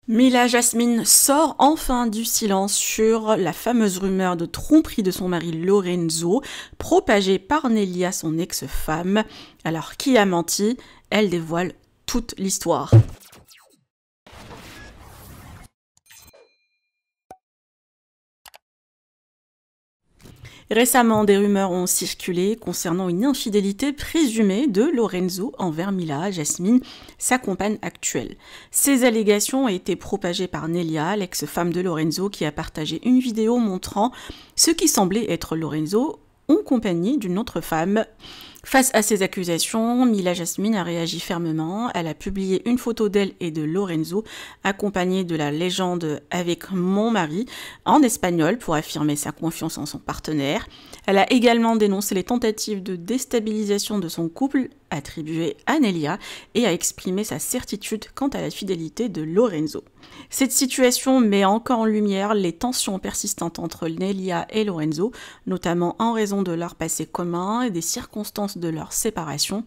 Mila Jasmine sort enfin du silence sur la fameuse rumeur de tromperie de son mari Lorenzo, propagée par Nelia, son ex-femme. Alors, qui a menti? Elle dévoile toute l'histoire. Récemment, des rumeurs ont circulé concernant une infidélité présumée de Lorenzo envers Mila Jasmine, sa compagne actuelle. Ces allégations ont été propagées par Nelia, l'ex-femme de Lorenzo, qui a partagé une vidéo montrant ce qui semblait être Lorenzo en compagnie d'une autre femme. Face à ces accusations, Mila Jasmine a réagi fermement. Elle a publié une photo d'elle et de Lorenzo, accompagnée de la légende « Avec mon mari » en espagnol pour affirmer sa confiance en son partenaire. Elle a également dénoncé les tentatives de déstabilisation de son couple attribuées à Nelia et a exprimé sa certitude quant à la fidélité de Lorenzo. Cette situation met encore en lumière les tensions persistantes entre Nelia et Lorenzo, notamment en raison de leur passé commun et des circonstances de leur séparation.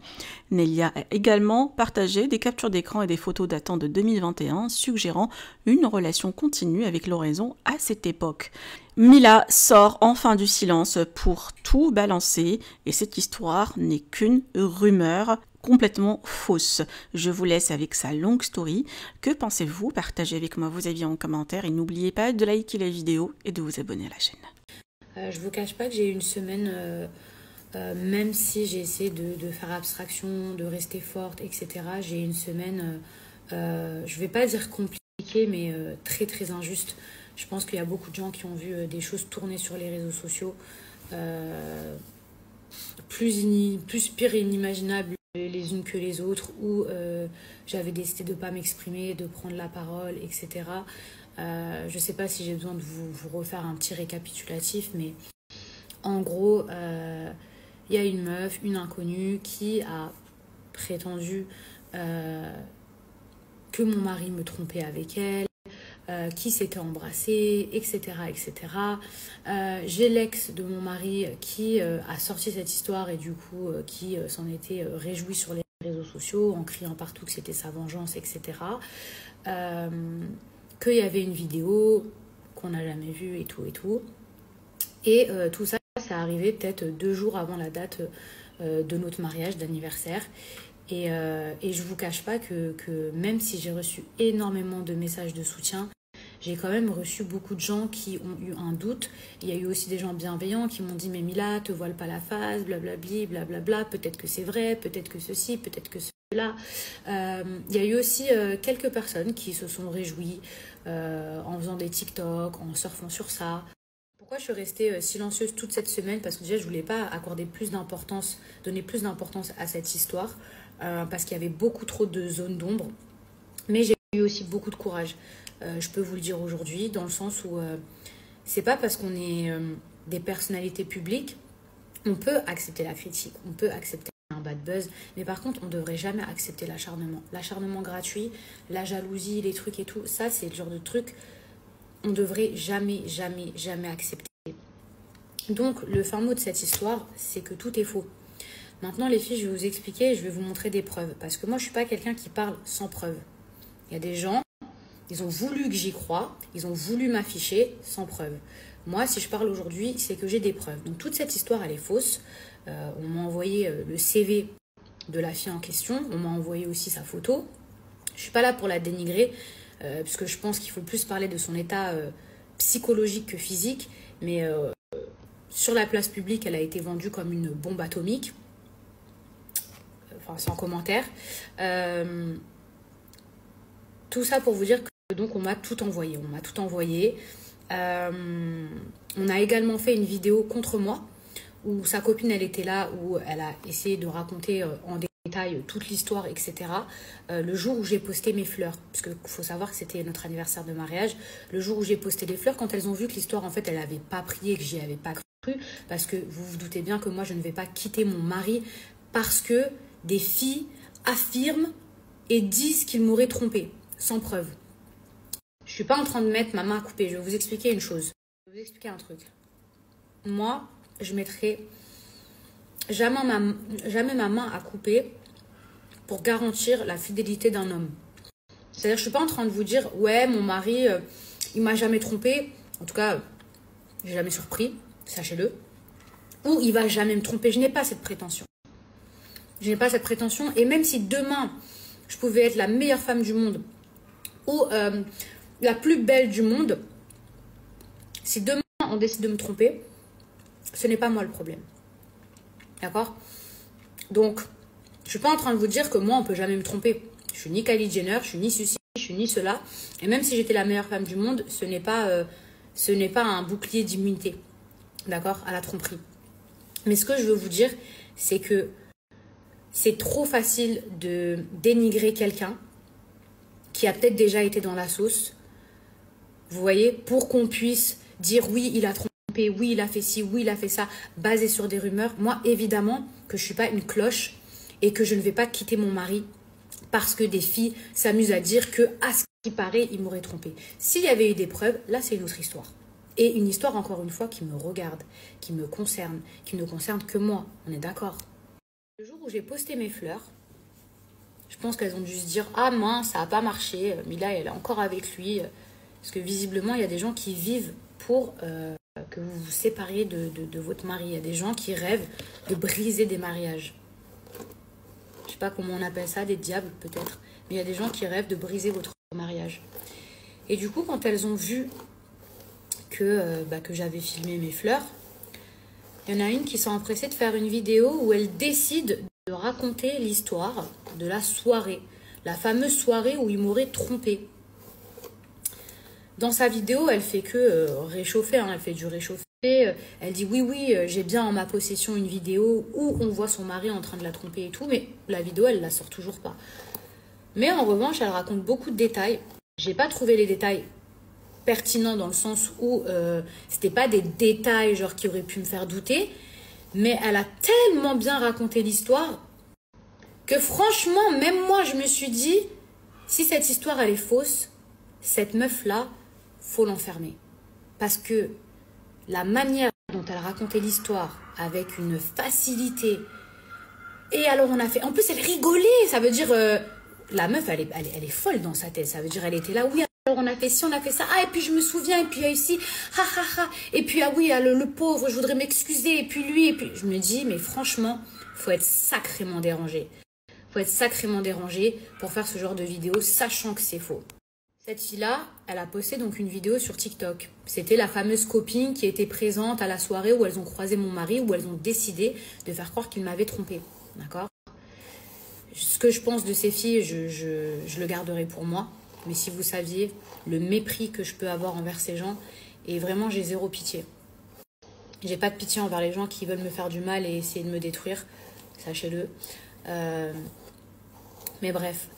Nelia a également partagé des captures d'écran et des photos datant de 2021, suggérant une relation continue avec Lorenzo à cette époque. Mila sort enfin du silence pour tout balancer, et cette histoire n'est qu'une rumeur complètement fausse. Je vous laisse avec sa longue story. Que pensez-vous? Partagez avec moi vos avis en commentaire et n'oubliez pas de liker la vidéo et de vous abonner à la chaîne. Je vous cache pas que j'ai eu une semaine, même si j'ai essayé de faire abstraction, de rester forte, etc. J'ai eu une semaine, je vais pas dire compliquée, mais très très injuste. Je pense qu'il y a beaucoup de gens qui ont vu des choses tourner sur les réseaux sociaux, plus pires et inimaginables les unes que les autres, où j'avais décidé de ne pas m'exprimer, de prendre la parole, etc. Je ne sais pas si j'ai besoin de vous refaire un petit récapitulatif, mais en gros, il y a une meuf, une inconnue, qui a prétendu que mon mari me trompait avec elle, qui s'était embrassé, etc. etc. J'ai l'ex de mon mari qui a sorti cette histoire et du coup qui s'en était réjoui sur les réseaux sociaux en criant partout que c'était sa vengeance, etc. Qu'il y avait une vidéo qu'on n'a jamais vue et tout et tout. Et tout ça, c'est arrivé peut-être 2 jours avant la date de notre mariage, d'anniversaire. Et je vous cache pas que même si j'ai reçu énormément de messages de soutien, j'ai quand même reçu beaucoup de gens qui ont eu un doute. Il y a eu aussi des gens bienveillants qui m'ont dit « Mais Mila, te voile pas la face, blablabli, blablabla, peut-être que c'est vrai, peut-être que ceci, peut-être que cela. » Il y a eu aussi quelques personnes qui se sont réjouies en faisant des TikTok, en surfant sur ça. Pourquoi je suis restée silencieuse toute cette semaine? Parce que déjà, je voulais pas accorder plus d'importance, donner plus d'importance à cette histoire, parce qu'il y avait beaucoup trop de zones d'ombre. Mais j'ai eu aussi beaucoup de courage. Je peux vous le dire aujourd'hui, dans le sens où c'est pas parce qu'on est des personnalités publiques, on peut accepter la critique, on peut accepter un bad buzz, mais par contre, on ne devrait jamais accepter l'acharnement. L'acharnement gratuit, la jalousie, les trucs et tout, ça, c'est le genre de truc on devrait jamais, jamais, jamais accepter. Donc, le fin mot de cette histoire, c'est que tout est faux. Maintenant, les filles, je vais vous expliquer, je vais vous montrer des preuves. Parce que moi, je ne suis pas quelqu'un qui parle sans preuves. Il y a des gens, ils ont voulu que j'y croie, ils ont voulu m'afficher sans preuves. Moi, si je parle aujourd'hui, c'est que j'ai des preuves. Donc, toute cette histoire, elle est fausse. On m'a envoyé le CV de la fille en question. On m'a envoyé aussi sa photo. Je ne suis pas là pour la dénigrer, puisque je pense qu'il faut plus parler de son état psychologique que physique. Mais sur la place publique, elle a été vendue comme une bombe atomique. Enfin, sans commentaire. Tout ça pour vous dire que donc on m'a tout envoyé. On m'a tout envoyé. On a également fait une vidéo contre moi, où sa copine, elle était là, où elle a essayé de raconter en détail toute l'histoire, etc. Le jour où j'ai posté mes fleurs, parce qu'il faut savoir que c'était notre anniversaire de mariage, le jour où j'ai posté les fleurs, quand elles ont vu que l'histoire, en fait, elle n'avait pas prié, que j'y avais pas cru, parce que vous vous doutez bien que moi, je ne vais pas quitter mon mari parce que des filles affirment et disent qu'il m'aurait trompée, sans preuve. Je ne suis pas en train de mettre ma main à couper, je vais vous expliquer une chose. Je vais vous expliquer un truc. Moi, je mettrai jamais ma main à couper pour garantir la fidélité d'un homme. C'est-à-dire, je suis pas en train de vous dire, ouais, mon mari, il m'a jamais trompé. En tout cas, j'ai jamais surpris, sachez-le. Ou il va jamais me tromper. Je n'ai pas cette prétention. Je n'ai pas cette prétention. Et même si demain, je pouvais être la meilleure femme du monde ou la plus belle du monde, si demain on décide de me tromper, ce n'est pas moi le problème. D'accord? Donc, je suis pas en train de vous dire que moi, on peut jamais me tromper. Je suis ni Kylie Jenner, je suis ni ceci, je suis ni cela. Et même si j'étais la meilleure femme du monde, ce n'est pas un bouclier d'immunité. D'accord? À la tromperie. Mais ce que je veux vous dire, c'est que c'est trop facile de dénigrer quelqu'un qui a peut-être déjà été dans la sauce. Vous voyez, pour qu'on puisse dire oui, il a trompé, oui, il a fait ci, oui, il a fait ça, basé sur des rumeurs. Moi, évidemment, que je ne suis pas une cloche et que je ne vais pas quitter mon mari parce que des filles s'amusent à dire que, à ce qui paraît, il m'aurait trompé. S'il y avait eu des preuves, là, c'est une autre histoire. Et une histoire, encore une fois, qui me regarde, qui me concerne, qui ne concerne que moi. On est d'accord? Le jour où j'ai posté mes fleurs, je pense qu'elles ont dû se dire « Ah mince, ça n'a pas marché, Mila, elle est encore avec lui. » Parce que visiblement, il y a des gens qui vivent pour que vous vous sépariez de votre mari. Il y a des gens qui rêvent de briser des mariages. Je ne sais pas comment on appelle ça, des diables peut-être. Mais il y a des gens qui rêvent de briser votre mariage. Et du coup, quand elles ont vu que j'avais filmé mes fleurs, il y en a une qui s'est empressée de faire une vidéo où elle décide de raconter l'histoire de la soirée. La fameuse soirée où il m'aurait trompée. Dans sa vidéo, elle fait que réchauffer, hein, elle fait du réchauffé. Elle dit oui, j'ai bien en ma possession une vidéo où on voit son mari en train de la tromper et tout, mais la vidéo, elle la sort toujours pas. Mais en revanche, elle raconte beaucoup de détails. J'ai pas trouvé les détails pertinents dans le sens où c'était pas des détails genre qui auraient pu me faire douter, mais elle a tellement bien raconté l'histoire que franchement, même moi, je me suis dit, si cette histoire, elle est fausse, cette meuf-là, faut l'enfermer. Parce que la manière dont elle racontait l'histoire avec une facilité, et alors on a fait, en plus elle rigolait, ça veut dire, la meuf, elle est folle dans sa tête, ça veut dire, elle était là, oui, alors on a fait ci, on a fait ça, ah, et puis je me souviens, et puis ici, ha, ha, ha, et puis, ah oui, le pauvre, je voudrais m'excuser, et puis lui, et puis, je me dis, mais franchement, faut être sacrément dérangé. Faut être sacrément dérangé pour faire ce genre de vidéo, sachant que c'est faux. Cette fille-là, elle a posté donc une vidéo sur TikTok. C'était la fameuse copine qui était présente à la soirée où elles ont croisé mon mari, où elles ont décidé de faire croire qu'il m'avait trompée. D'accord? Ce que je pense de ces filles, je le garderai pour moi. Mais si vous saviez le mépris que je peux avoir envers ces gens, et vraiment j'ai zéro pitié. J'ai pas de pitié envers les gens qui veulent me faire du mal et essayer de me détruire, sachez-le. Mais bref.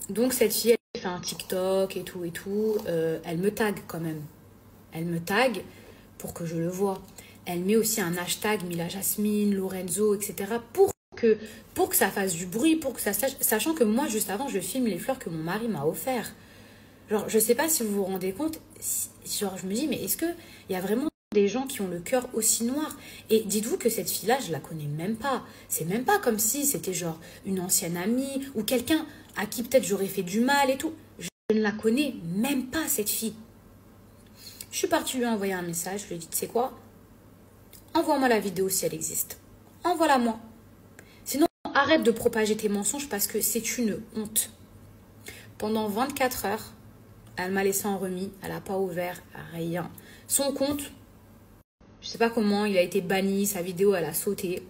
Donc cette fille, elle fait un TikTok et tout. Elle me tag quand même. Elle me tag pour que je le vois. Elle met aussi un hashtag Mila Jasmine, Lorenzo, etc. Pour que ça fasse du bruit, pour que ça sache. Sachant que moi, juste avant, je filme les fleurs que mon mari m'a offert. Genre, je sais pas si vous vous rendez compte. Genre, je me dis, mais est-ce qu'il y a vraiment des gens qui ont le cœur aussi noir? Et dites-vous que cette fille-là, je la connais même pas. C'est même pas comme si c'était genre une ancienne amie ou quelqu'un à qui peut-être j'aurais fait du mal et tout. Je ne la connais même pas, cette fille. Je suis partie lui envoyer un message. Je lui ai dit, tu sais quoi? Envoie-moi la vidéo si elle existe. Envoie-la moi. Sinon, arrête de propager tes mensonges parce que c'est une honte. Pendant 24 heures, elle m'a laissé en remis. Elle n'a pas ouvert rien. Son compte, je ne sais pas comment, il a été banni. Sa vidéo, elle a sauté.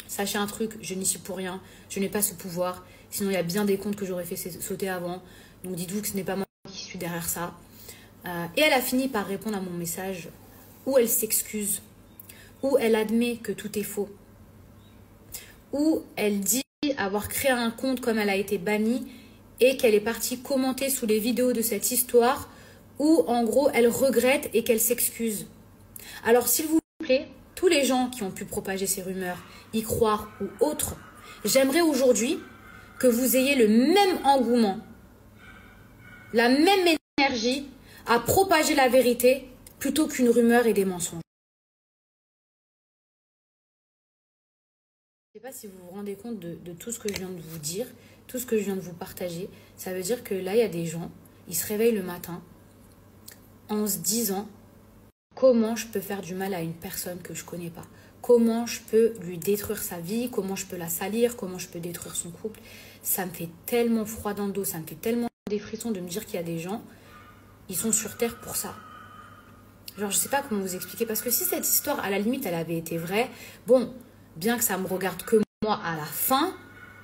Sachez un truc, je n'y suis pour rien. Je n'ai pas ce pouvoir. Sinon, il y a bien des comptes que j'aurais fait sauter avant. Donc, dites-vous que ce n'est pas moi qui suis derrière ça. Et elle a fini par répondre à mon message où elle s'excuse, où elle admet que tout est faux, où elle dit avoir créé un compte comme elle a été bannie et qu'elle est partie commenter sous les vidéos de cette histoire où, en gros, elle regrette et qu'elle s'excuse. Alors, s'il vous plaît, tous les gens qui ont pu propager ces rumeurs, y croire ou autres, j'aimerais aujourd'hui que vous ayez le même engouement, la même énergie à propager la vérité plutôt qu'une rumeur et des mensonges. Je ne sais pas si vous vous rendez compte de tout ce que je viens de vous dire. tout ce que je viens de vous partager, ça veut dire que là, il y a des gens, ils se réveillent le matin en se disant comment je peux faire du mal à une personne que je ne connais pas. Comment je peux lui détruire sa vie, comment je peux la salir, comment je peux détruire son couple. Ça me fait tellement froid dans le dos, ça me fait tellement des frissons de me dire qu'il y a des gens, ils sont sur Terre pour ça. Genre, je sais pas comment vous expliquer, parce que si cette histoire, à la limite, elle avait été vraie, bon, bien que ça me regarde que moi à la fin,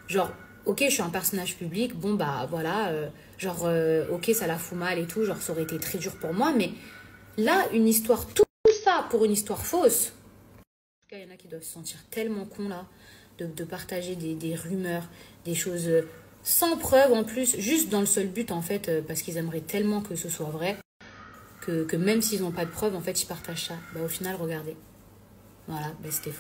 genre, ok, je suis un personnage public, bon, bah voilà, ok, ça la fout mal et tout, genre, ça aurait été très dur pour moi, mais là, une histoire, tout ça pour une histoire fausse. Il y en a qui doivent se sentir tellement cons là, de partager des rumeurs, des choses sans preuve en plus, juste dans le seul but en fait, parce qu'ils aimeraient tellement que ce soit vrai, que même s'ils n'ont pas de preuve, en fait, ils partagent ça. Bah, au final, regardez. Voilà, bah, c'était faux.